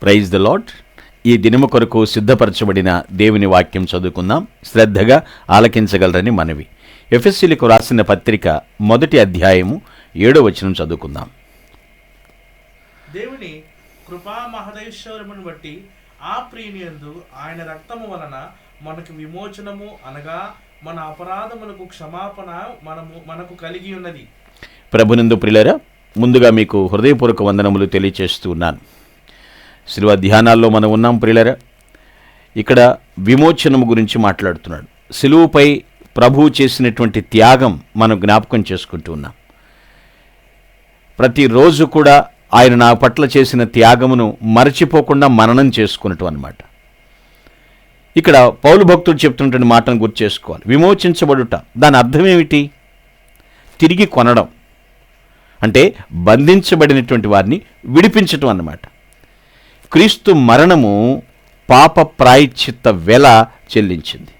Praise the lord. ఈ దినము కొరకు సిద్ధపరచబడిన దేవుని వాక్యం చదువుకుందాం. శ్రద్ధగా ఆలకించగలరని మనవి. ఎఫెసీయులకు రాసిన పత్రిక 1వ అధ్యాయము 7వ వచనం చదువుకుందాం. దేవుని కృపా మహదైశ్వర్యమును బట్టి ఆ ప్రియనియందు ఆయన రక్తము వలన మనకు విమోచనము అనగా మన అపరాధములకు క్షమాపణ మనకు కలిగి ఉన్నది. ప్రభునందు ప్రియులారా, ముందుగా మీకు హృదయపూర్వక వందనములు తెలియచేస్తూ ఉన్నాను. శిలువ ధ్యానాల్లో మనం ఉన్నాం ప్రియులారా. ఇక్కడ విమోచనము గురించి మాట్లాడుతున్నాడు. శిలువపై ప్రభువు చేసినటువంటి త్యాగం మనం జ్ఞాపకం చేసుకుంటూ ఉన్నాం. ప్రతిరోజు కూడా ఆయన నా పట్ల చేసిన త్యాగమును మరచిపోకుండా మననం చేసుకున్నట్టు అన్నమాట. ఇక్కడ పౌలు భక్తుడు చెప్తున్నటువంటి మాటను గుర్తు చేసుకోవాలి. విమోచించబడుట, దాని అర్థం ఏమిటి? తిరిగి కొనడం, అంటే బంధించబడినటువంటి వారిని విడిపించటం అన్నమాట. క్రీస్తు మరణము పాప ప్రాయశ్చిత్త వెల చెల్లించింది.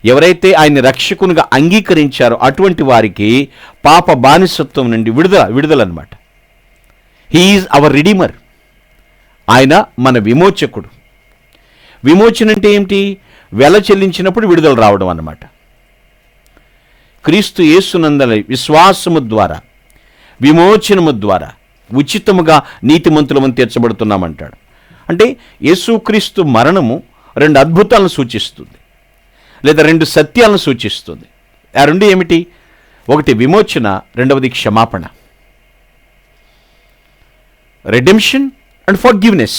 ఎవరైతే ఆయన్ని రక్షకునిగా అంగీకరించారో అటువంటి వారికి పాప బానిసత్వం నుండి విడుదల అన్నమాట. He is our redeemer. ఆయన మన విమోచకుడు. విమోచన అంటే ఏమిటి? వెల చెల్లించినప్పుడు విడుదల రావడం అన్నమాట. క్రీస్తు యేసునందలి విశ్వాసము ద్వారా, విమోచనము ద్వారా ఉచితముగా నీతిమంతులమని తీర్చబడుతున్నామంటాడు. అంటే యేసుక్రీస్తు మరణము 2 అద్భుతాలను సూచిస్తుంది, లేదా 2 సత్యాలను సూచిస్తుంది. ఆ 2 ఏమిటి? ఒకటి విమోచన, రెండవది క్షమాపణ. Redemption and forgiveness.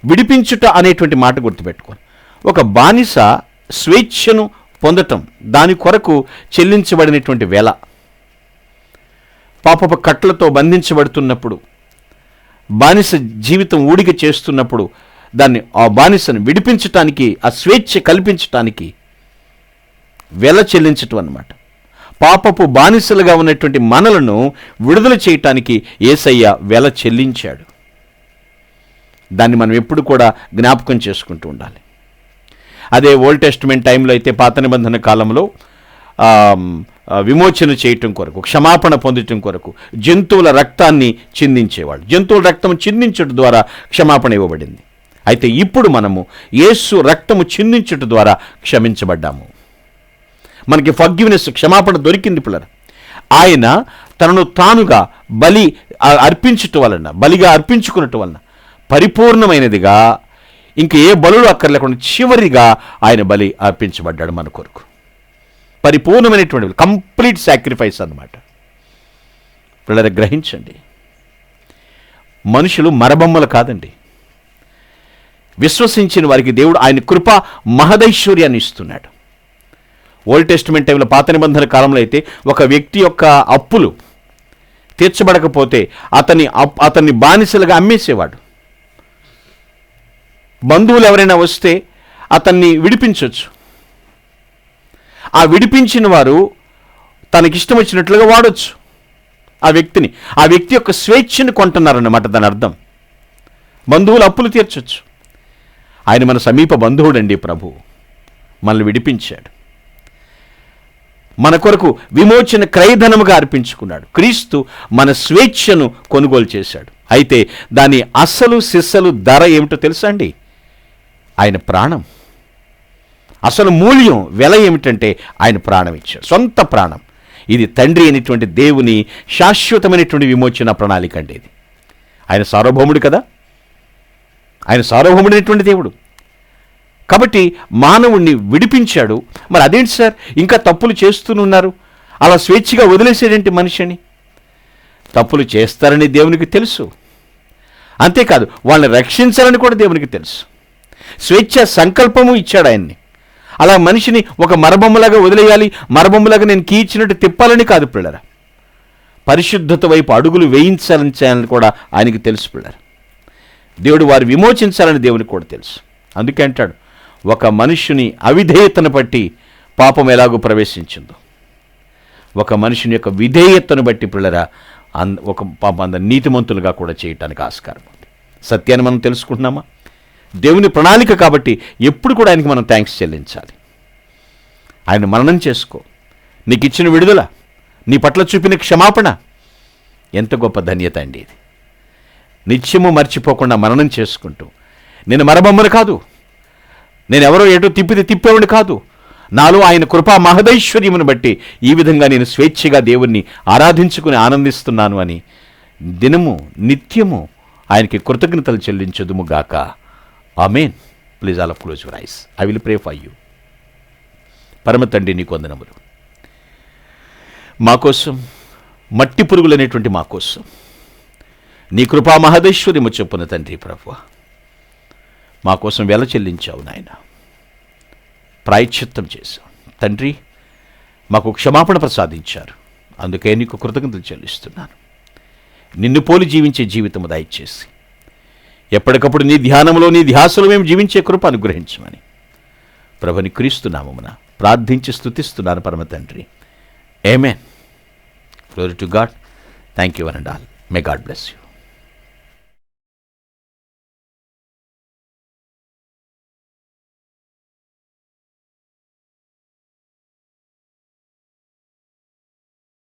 విడిపించుట అనేటువంటి మాట గుర్తుపెట్టుకోండి. ఒక బానిస స్వేచ్ఛను పొందటం, దాని కొరకు చెల్లించబడినటువంటి వెల. పాపపు కట్లతో బంధించబడుతున్నప్పుడు, బానిస జీవితం ఊడిక చేస్తున్నప్పుడు ఆ బానిసను విడిపించటానికి, ఆ స్వేచ్ఛ కల్పించటానికి వెల చెల్లించటం అన్నమాట. పాపపు బానిసలుగా ఉన్నటువంటి మనలను విడుదల చేయటానికి యేసయ్య వెల చెల్లించాడు. దాన్ని మనం ఎప్పుడు కూడా జ్ఞాపకం చేసుకుంటూ ఉండాలి. అదే ఓల్డ్ టెస్టిమెంట్ టైంలో అయితే, పాత నిబంధన కాలంలో విమోచన చేయటం కొరకు, క్షమాపణ పొందటం కొరకు జంతువుల రక్తాన్ని చిందించేవాళ్ళు. జంతువుల రక్తం చిందించడం ద్వారా క్షమాపణ ఇవ్వబడింది. అయితే ఇప్పుడు మనము యేసు రక్తము చిందించటం ద్వారా క్షమించబడ్డాము. మనకి ఫర్గివ్నెస్, క్షమాపణ దొరికింది పిల్లలు. ఆయన తనను తానుగా అర్పించటం వలన, బలిగా అర్పించుకున్నట్టు వలన పరిపూర్ణమైనదిగా, ఇంక ఏ బలులు అక్కర్లేకుండా చివరిగా ఆయన బలి అర్పించబడ్డాడు మన కొరకు. పరిపూర్ణమైనటువంటి కంప్లీట్ సాక్రిఫైస్ అన్నమాట. పిల్లలు గ్రహించండి, మనుషులు మరబొమ్మలు కాదండి. విశ్వసించిన వారికి దేవుడు ఆయన కృప మహదైశ్వర్యాన్ని ఇస్తున్నాడు. ఓల్డ్ టెస్టిమెంట్ టైంలో, పాత నిబంధన కాలంలో అయితే ఒక వ్యక్తి యొక్క అప్పులు తీర్చబడకపోతే అతన్ని బానిసలుగా అమ్మేసేవాడు. బంధువులు ఎవరైనా వస్తే అతన్ని విడిపించవచ్చు. ఆ విడిపించిన వారు తనకిష్టం వచ్చినట్లుగా వాడవచ్చు ఆ వ్యక్తిని. ఆ వ్యక్తి యొక్క స్వేచ్ఛను కొంటున్నారన్నమాట దాని అర్థం. బంధువులు అప్పులు తీర్చవచ్చు. ఆయన మన సమీప బంధువుడండి. ప్రభు మనల్ని విడిపించాడు. మన కొరకు విమోచన క్రయధనముగా అర్పించుకున్నాడు. క్రీస్తు మన స్వేచ్ఛను కొనుగోలు చేశాడు. అయితే దాని అసలు సిస్సలు ధర ఏమిటో తెలుసా అండి? ఆయన ప్రాణం. అసలు మూల్యం, వెల ఏమిటంటే ఆయన ప్రాణం ఇచ్చాడు, సొంత ప్రాణం. ఇది తండ్రి అయినటువంటి దేవుని శాశ్వతమైనటువంటి విమోచన ప్రణాళిక అండి ఇది. ఆయన సార్వభౌముడు కదా, ఆయన సార్వభౌముడైనటువంటి దేవుడు. కాబట్టి మానవుణ్ణి విడిపించాడు. మరి అదేంటి సార్, ఇంకా తప్పులు చేస్తూనున్నారు, అలా స్వేచ్ఛగా వదిలేసేదేంటి మనిషిని? తప్పులు చేస్తారని దేవునికి తెలుసు. అంతేకాదు, వాళ్ళని రక్షించాలని కూడా దేవునికి తెలుసు. స్వేచ్ఛ సంకల్పము ఇచ్చాడు ఆయన్ని. అలా మనిషిని ఒక మరబొమ్మలాగా వదిలేయాలి, మరబొమ్మలాగా నేను కీచినట్టు తిప్పాలని కాదు పిల్లరా. పరిశుద్ధత వైపు అడుగులు వేయించాలని కూడా ఆయనకి తెలుసు పిల్లరా. దేవుడు వారు విమోచించాలని దేవునికి కూడా తెలుసు. అందుకే అంటాడు, ఒక మనుష్యుని అవిధేయతను బట్టి పాపం ఎలాగో ప్రవేశించిందో, ఒక మనుషుని యొక్క విధేయతను బట్టి పిల్లరా ఒక పాపం అందరు నీతిమంతులుగా కూడా చేయటానికి ఆస్కారం ఉంది. సత్యాన్ని మనం తెలుసుకుంటున్నామా? దేవుని ప్రణాళిక కాబట్టి ఎప్పుడు కూడా ఆయనకి మనం థ్యాంక్స్ చెల్లించాలి. ఆయన మననం చేసుకో. నీకు ఇచ్చిన విడుదల, నీ పట్ల చూపిన క్షమాపణ ఎంత గొప్ప ధన్యత అండి ఇది. నిత్యము మర్చిపోకుండా మననం చేసుకుంటూ, నేను మరబొమ్మను కాదు, నేనెవరో ఏటో తిప్పేవాడిని కాదు, నాలో ఆయన కృపా మహదైశ్వర్యమును బట్టి ఈ విధంగా నేను స్వేచ్ఛగా దేవుణ్ణి ఆరాధించుకుని ఆనందిస్తున్నాను అని దినము నిత్యము ఆయనకి కృతజ్ఞతలు చెల్లించదుము గాక. Amen. Please all of close your eyes. I will pray for you. పరమ తండ్రి, నీకు వందనములు. మా కోసం, మట్టి పురుగులనేటువంటి మా కోసం నీ కృపా మహదైశ్వర్యము చొప్పున తండ్రి ప్రభువా మా కోసం వెల చెల్లించావు నాయన, ప్రాయశ్చిత్తం చేశావు తండ్రి, మాకు క్షమాపణ ప్రసాదించారు. అందుకే నీకు కృతజ్ఞతలు చెల్లిస్తున్నాను. నిన్ను పోలి జీవించే జీవితము దయచేసి ఎప్పటికప్పుడు నీ ధ్యానంలో, నీ ధ్యాసలో మేము జీవించే కృప అనుగ్రహించమని ప్రభుని క్రీస్తు నామమున ప్రార్థించి స్తుతిస్తున్నాను పరమ తండ్రి. ఆమేన్. Glory to God. Thank you one and all. May God bless you.